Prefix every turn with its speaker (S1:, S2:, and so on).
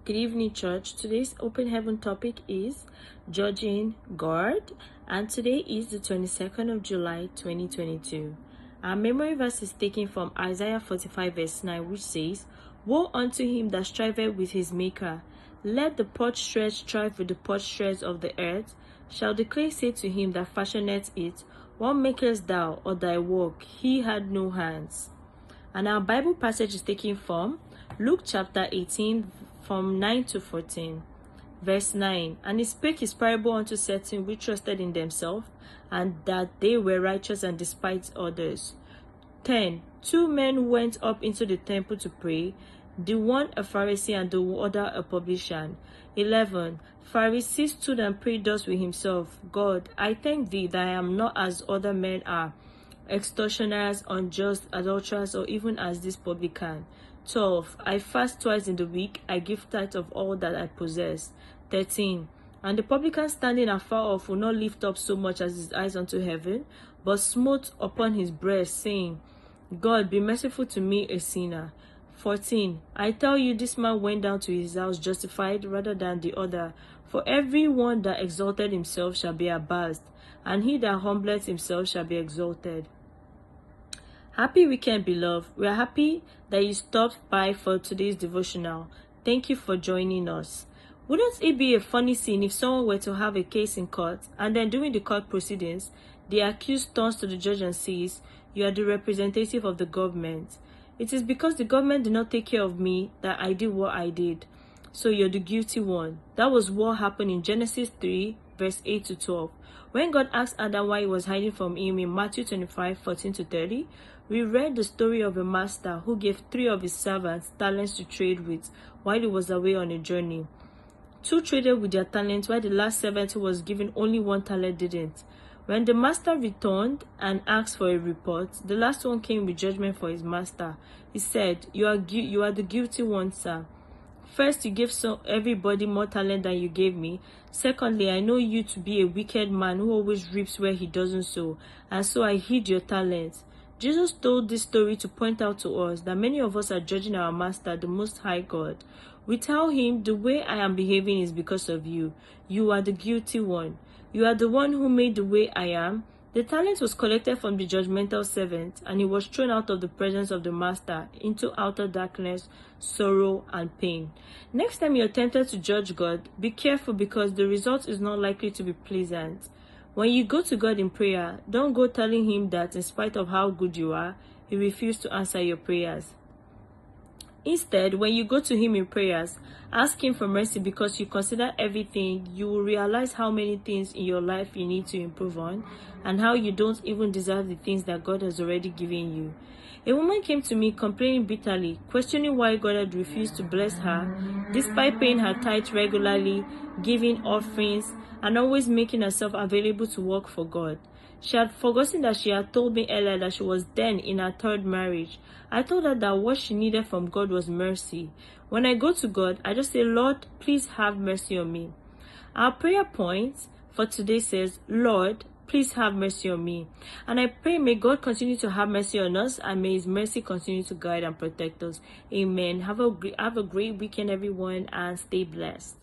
S1: Good evening, church. Today's open heaven topic is judging God, and today is the 22nd of July 2022. Our memory verse is taken from Isaiah 45 verse 9, which says, "Woe unto him that striveth with his maker. Let the potsherd strive with the potsherds of the earth. Shall the clay say to him that fashioneth it, What makest thou, or thy work? He had no hands." And our Bible passage is taken from Luke chapter 18 from 9 to 14. Verse 9, "And he spake his parable unto certain which trusted in themselves, and that they were righteous and despised others. 10. Two men went up into the temple to pray, the one a Pharisee and the other a publican. 11. Pharisee stood and prayed thus with himself, God, I thank thee that I am not as other men are, extortioners, unjust, adulterers, or even as this publican. 12. I fast twice in the week, I give tithe of all that I possess. 13. And the publican standing afar off will not lift up so much as his eyes unto heaven, but smote upon his breast, saying, God, be merciful to me, a sinner. 14. I tell you, this man went down to his house justified rather than the other. For every one that exalted himself shall be abased, and he that humbleth himself shall be exalted." Happy weekend, beloved. We are happy that you stopped by for today's devotional. Thank you for joining us. Wouldn't it be a funny scene if someone were to have a case in court, and then during the court proceedings, the accused turns to the judge and says, "You are the representative of the government. It is because the government did not take care of me that I did what I did. So you're the guilty one." That was what happened in Genesis 3, verse 8 to 12. When God asked Adam why he was hiding from him in Matthew 25, 14 to 30, we read the story of a master who gave 3 of his servants talents to trade with while he was away on a journey. 2 traded with their talents, while the last servant who was given only 1 talent didn't. When the master returned and asked for a report, the last one came with judgment for his master. He said, You are the guilty one, sir. First, you gave everybody more talent than you gave me. Secondly, I know you to be a wicked man who always reaps where he doesn't sow, and so I hid your talents." Jesus told this story to point out to us that many of us are judging our Master, the Most High God. We tell him, the way I am behaving is because of you. You are the guilty one. You are the one who made the way I am. The talent was collected from the judgmental servant, and he was thrown out of the presence of the Master into outer darkness, sorrow, and pain. Next time you're tempted to judge God, be careful, because the result is not likely to be pleasant. When you go to God in prayer, don't go telling him that in spite of how good you are, he refused to answer your prayers. Instead, when you go to him in prayers, ask him for mercy, because you consider everything. You will realize how many things in your life you need to improve on, and how you don't even deserve the things that God has already given you. A woman came to me complaining bitterly, questioning why God had refused to bless her, despite paying her tithe regularly, giving offerings, and always making herself available to work for God. She had forgotten that she had told me earlier that she was then in her 3rd marriage. I told her that what she needed from God was mercy. When I go to God, I just say, Lord, please have mercy on me. Our prayer point for today says, Lord, please have mercy on me. And I pray may God continue to have mercy on us, and may his mercy continue to guide and protect us. Amen. Have a great weekend, everyone, and stay blessed.